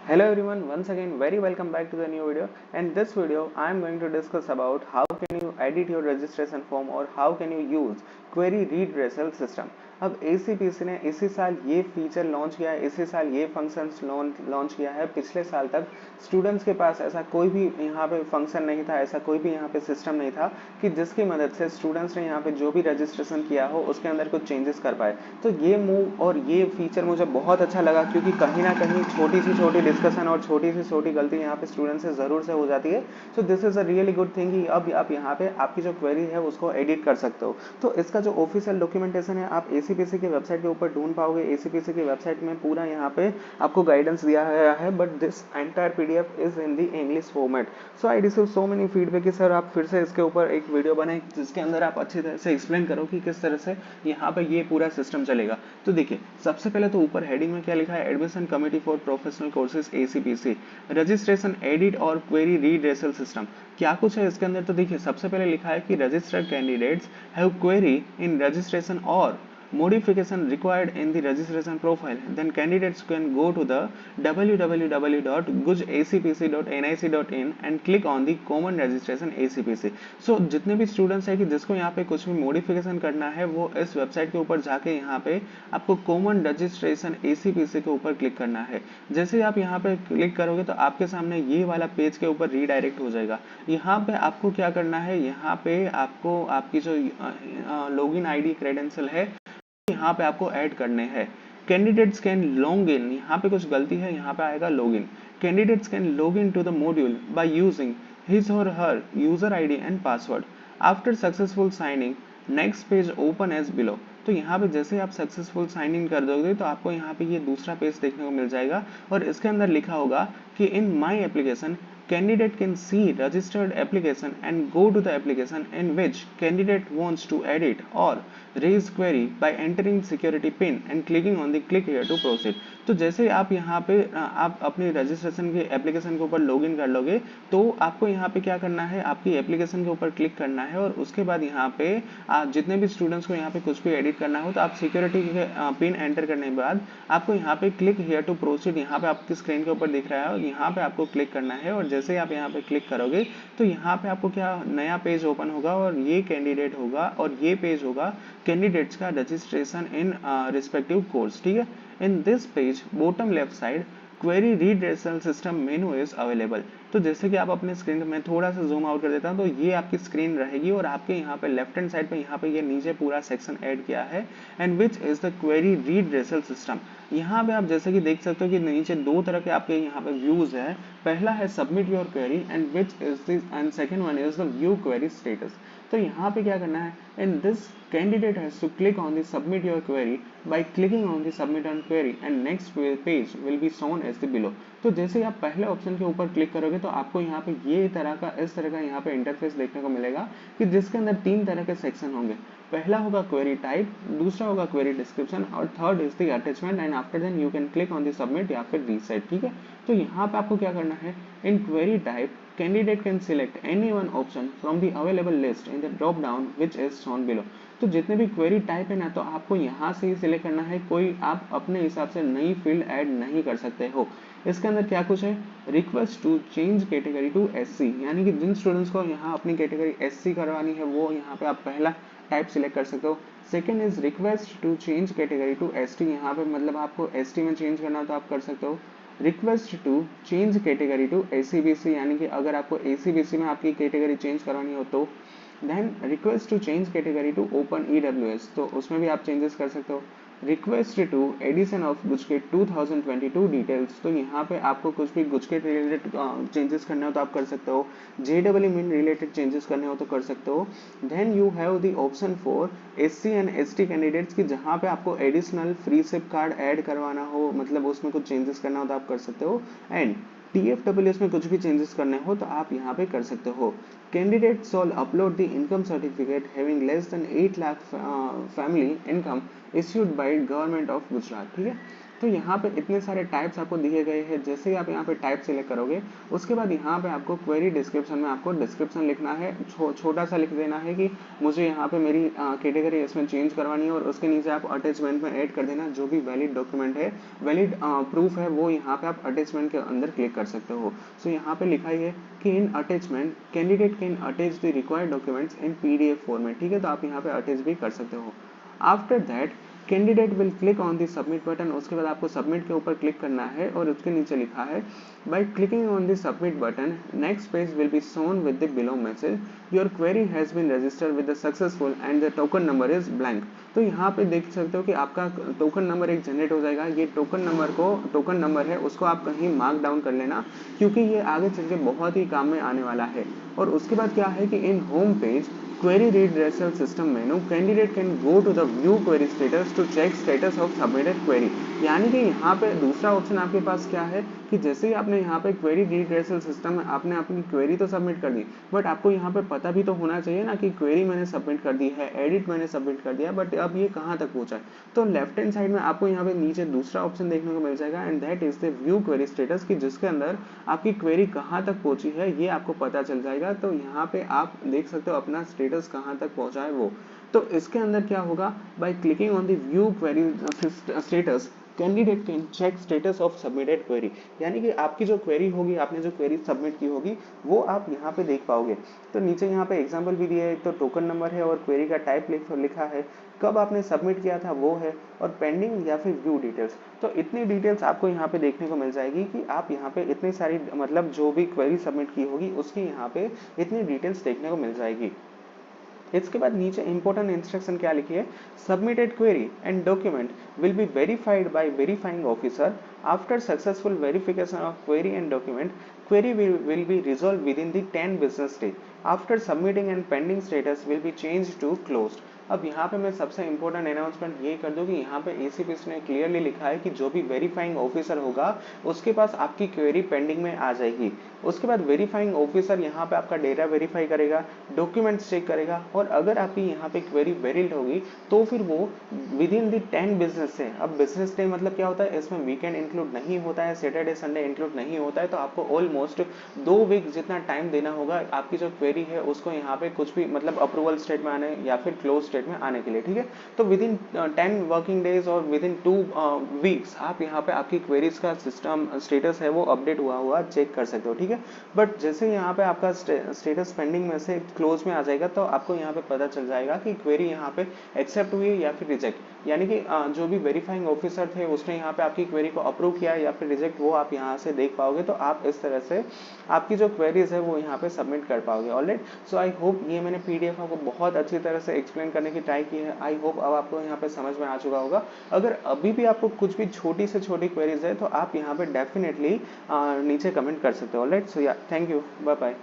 Hello everyone, once again very welcome back to the new video. And this video I am going to discuss about how can you edit your registration form or how can you use query redressal system. अब ACPC ने इसी साल ये feature launch किया है, इसी साल ये फंक्शंस लॉन्च किया है। पिछले साल तक स्टूडेंट्स के पास ऐसा कोई भी यहाँ पे फंक्शन नहीं था, ऐसा कोई भी यहाँ पे सिस्टम नहीं था कि जिसकी मदद से स्टूडेंट्स ने यहाँ पे जो भी रजिस्ट्रेशन किया हो उसके अंदर कुछ चेंजेस कर पाए। तो ये मूव और ये फीचर मुझे बहुत अच्छा लगा क्योंकि कहीं ना कहीं छोटी सी छोटी डिस्कशन और छोटी सी छोटी गलती यहाँ पे स्टूडेंट से ज़रूर से हो जाती है। So this is a really good thing कि अब आप यहाँ पे आपकी जो क्वेरी है उसको एडिट कर सकते हो। तो इसका जो ऑफिशियल डॉक्यूमेंटेशन है आप ACPC की वेबसाइट के ऊपर ढूंढ पाओगे। ACPC की वेबसाइट में पूरा यहाँ पे आपको गाइडेंस दिया गया है, but this entire PDF is in the English format. So I receive so many feedback कि सर आप फिर से इसके ऊपर एक वीडियो बनाए जिसके अंदर आप अच्छी तरह से एक्सप्लेन करो कि किस तरह से यहाँ पे ये पूरा सिस्टम चलेगा। तो देखिए सबसे पहले तो ऊपर हेडिंग में क्या लिखा है, admission committee for professional courses ACPC registration edit और क्वेरी रीड्रेसल सिस्टम। क्या कुछ है इसके अंदर, तो देखिए सबसे पहले लिखा है कि registered candidates have query in registration और modification required in the registration profile, then candidates can go to the www.gujacpc.nic.in and click on the common registration ACPC। so जितने भी स्टूडेंट्स है कि जिसको यहाँ पे कुछ भी मॉडिफिकेशन करना है वो इस वेबसाइट के ऊपर जाके यहाँ पे आपको कॉमन रजिस्ट्रेशन ACPC के ऊपर क्लिक करना है। जैसे ही आप यहाँ पे क्लिक करोगे तो आपके सामने ये वाला पेज के ऊपर रीडायरेक्ट हो जाएगा। यहाँ पे आपको क्या करना है, यहाँ पे आपको आपकी जो लॉगिन ID क्रेडेंशियल है यहाँ पे आपको ऐड करने हैं। कैंडिडेट्स कैन लॉग इन, यहाँ पे कुछ गलती है, यहाँ पे आएगा log in. Candidates can log in to the module by using his or her user ID and password after successful signing next page open as below. तो यहाँ पे जैसे आप सक्सेसफुल साइन इन कर दोगे तो आपको यहाँ पे ये दूसरा पेज देखने को मिल जाएगा और इसके अंदर लिखा होगा कि in my application candidate can see registered application and go to the application in which candidate wants to edit or raise query by entering security pin and clicking on the click here to proceed। तो जैसे आप यहाँ पे आप अपनी registration के application के ऊपर लॉगिन कर लोगे तो आपको यहाँ पे क्या करना है, आपकी एप्लीकेशन के ऊपर क्लिक करना है और उसके बाद यहाँ पे जितने भी स्टूडेंट्स को यहाँ पे कुछ भी एडिट करना हो तो आप सिक्योरिटी के पिन एंटर करने के बाद आपको यहाँ पे क्लिक हियर टू प्रोसीड, यहाँ पे आपकी स्क्रीन के ऊपर दिख रहा है और यहाँ पे आपको क्लिक करना है और जैसे ही आप यहाँ पे क्लिक करोगे तो यहाँ पे आपको क्या नया पेज ओपन होगा और ये कैंडिडेट होगा और ये पेज होगा कैंडिडेट्स का रजिस्ट्रेशन इन रिस्पेक्टिव कोर्स। ठीक है, in this page bottom left side query redressal system menu is available. तो जैसे कि आप अपने स्क्रीन में थोड़ा सा जूम आउट कर देता हूं तो ये आपकी स्क्रीन रहेगी और आपके यहाँ पे लेफ्ट हैंड साइड पे यहाँ पे ये नीचे पूरा सेक्शन ऐड किया है and which is the query redressal system. यहाँ पे आप जैसे कि देख सकते हो कि नीचे दो तरह के आपके यहाँ पे व्यूज है। पहला है submit your query and which is this and second one is the view query status. तो यहाँ पे क्या करना है, in this candidate has to click on the submit your query by clicking on the submit on query and next page will be shown as the below। तो जैसे आप पहले ऑप्शन के ऊपर क्लिक करोगे तो आपको यहाँ पे ये इस तरह का यहाँ पे इंटरफेस देखने को मिलेगा कि जिसके अंदर तीन तरह के सेक्शन होंगे। पहला होगा क्वेरी टाइप, दूसरा होगा क्वेरी डिस्क्रिप्शन और third is the attachment and after then you can click on the submit या फिर रीसेट। ठीक है, तो यहाँ पे आपको क्या करना है, in query type candidate can select any one option from the available list in the drop down which is shown below। तो जितने भी क्वेरी टाइप है ना तो आपको यहाँ से ही सिलेक्ट करना है, कोई आप अपने हिसाब से नई फील्ड ऐड नहीं कर सकते हो। इसके अंदर क्या कुछ है, request to change category to SC, यानी कि जिन स्टूडेंट्स को यहाँ अपनी कैटेगरी SC करवानी है वो यहाँ पे आप पहला टाइप सिलेक्ट कर सकते हो। Second is request to change category to ST, यहाँ पे मतलब आपको ST में चेंज करना तो आप कर सकते हो। Request to change category to ACBC, यानी कि अगर आपको ACBC में आपकी कैटेगरी चेंज करवानी हो तो। Then request to change category to open EWS, तो उसमें भी आप चेंजेस कर सकते हो। Request to addition of GUJCET 2022 details, तो यहाँ पे आपको कुछ भी गुजकेट रिलेटेड चेंजेस करने हो तो आप कर सकते हो। JEE मीन रिलेटेड चेंजेस करने हो तो कर सकते हो। Then you have the option for SC and ST candidates की जहाँ पे आपको additional freeship card add करवाना हो, मतलब उसमें कुछ चेंजेस करना हो तो आप कर सकते हो। एंड TFWS में कुछ भी चेंजेस करने हो तो आप यहाँ पे कर सकते हो। Candidate shawl upload the income certificate having less than 8 lakh family income issued by government of Gujarat. ठीक है, तो यहाँ पे इतने सारे टाइप्स आपको दिए गए हैं। जैसे ही आप यहाँ पे टाइप सिलेक्ट करोगे उसके बाद यहाँ पे आपको क्वेरी डिस्क्रिप्शन में आपको डिस्क्रिप्शन लिखना है, छोटा सा लिख देना है कि मुझे यहाँ पे मेरी कैटेगरी इसमें चेंज करवानी है, और उसके नीचे आप अटैचमेंट में ऐड कर देना जो भी वैलिड डॉक्यूमेंट है, वैलिड प्रूफ है, वो यहाँ पे आप अटैचमेंट के अंदर क्लिक कर सकते हो। सो यहाँ पे लिखा ही है कि in attachment candidate can attach the required documents in PDF format. ठीक है, तो आप यहाँ पे अटैच भी कर सकते हो। After that candidate will click on the submit button. उसके बाद आपको सबमिट के ऊपर क्लिक करना है, और उसके नीचे लिखा है by clicking on the submit button next page will be shown with the below message your query has been registered with the successful and the token number is blank. तो यहाँ पे देख सकते हो कि आपका टोकन नंबर एक generate हो जाएगा। ये टोकन नंबर है, उसको आप कहीं मार्क डाउन कर लेना, क्योंकि ये आगे चल के बहुत ही काम में आने वाला है। और उसके बाद क्या है कि in home page query redressal system menu candidate can go to the view query status to check status of submitted query। यानी कि यहाँ पे दूसरा ऑप्शन आपके पास क्या है कि जैसे ही आपने यहाँ पे क्वेरी रिड्रेसल सिस्टम में आपने अपनी क्वेरी तो सबमिट कर दी, बट आपको यहाँ पे पता भी तो होना चाहिए ना कि क्वेरी मैंने सबमिट कर दी है, एडिट मैंने सबमिट कर दिया, बट अब ये कहाँ तक पहुंचा है। तो लेफ्ट हैंड साइड में आपको यहाँ पे नीचे दूसरा ऑप्शन देखने को मिल जाएगा, and that is the view query status, की जिसके अंदर आपकी क्वेरी कहाँ तक पहुंची है ये आपको पता चल जाएगा। तो यहाँ पे आप देख सकते हो अपना स्टेटस कहाँ तक पहुंचा है वो। तो इसके अंदर क्या होगा, by clicking on the view query status candidate can check status of submitted query. यानी कि आपकी जो क्वेरी होगी, आपने जो क्वेरी सबमिट की होगी, वो आप यहाँ पे देख पाओगे। तो नीचे यहाँ पे एग्जांपल भी दिया है, तो टोकन नंबर है और क्वेरी का टाइप लिखा है, कब आपने सबमिट किया था वो है, और पेंडिंग या फिर व्यू डिटेल्स। तो इतनी डिटेल्स आपको यहाँ पे देखने को मिल जाएगी कि आप यहाँ पे इतनी सारी मतलब जो भी क्वेरी सबमिट की होगी उसकी यहाँ पे इतनी डिटेल्स देखने को मिल जाएगी। इसके बाद नीचे इंपॉर्टेंट इंस्ट्रक्शन क्या लिखी है, submitted query and document will be verified bye verifying officer after successful verification of query and document query will be resolved within the 10 business day after submitting and pending status will be changed to closed। अब यहाँ पे मैं सबसे important announcement ये कर दूं कि यहाँ पे एसीपीएस ने क्लियरली लिखा है कि जो भी वेरीफाइंग ऑफिसर होगा उसके पास आपकी क्वेरी पेंडिंग में आ जाएगी। उसके बाद वेरीफाइंग ऑफिसर यहाँ पे आपका डेटा वेरीफाई करेगा, डॉक्यूमेंट्स चेक करेगा, और अगर आपकी यहाँ पे क्वेरी वैलिड होगी तो फिर वो with in the 10 business day. अब बिजनेस डे मतलब क्या होता है, इसमें वीकेंड इंक्लूड नहीं होता है, सैटरडे संडे इंक्लूड नहीं होता है, तो आपको ऑलमोस्ट 2 वीक जितना टाइम देना होगा आपकी जो क्वेरी है उसको यहाँ पे कुछ भी मतलब अप्रूवल स्टेट में आने या फिर क्लोज स्टेट में आने के लिए। ठीक है, तो विद इन 10 वर्किंग डेज और विद इन 2 वीक्स आप यहाँ पे आपकी क्वेरीज का सिस्टम स्टेटस है वो अपडेट हुआ चेक कर सकते हो। ठीक है, बट जैसे यहाँ पे आपका स्टेटस पेंडिंग में से क्लोज में आ जाएगा तो आपको यहाँ पे पता चल जाएगा कि क्वेरी यहाँ पे एक्सेप्ट हुई है या फिर रिजेक्ट। यानी कि जो भी वेरीफाइंग ऑफिसर थे उसने यहाँ पे आपकी क्वेरी को अप्रूव किया या फिर रिजेक्ट, वो आप यहाँ से देख पाओगे। तो आप इस तरह से आपकी जो क्वेरीज है वो यहाँ पे सबमिट कर पाओगे। ऑलराइट, सो आई होप ये मैंने पीडीएफ आपको बहुत अच्छी तरह से एक्सप्लेन करने की ट्राई की है। आई होप अब आपको यहाँ पे समझ में आ चुका होगा। अगर अभी भी आपको कुछ भी छोटी से छोटी क्वेरीज है तो आप यहाँ पे डेफिनेटली नीचे कमेंट कर सकते हो। ऑलराइट, सो या थैंक यू, बाय बाय।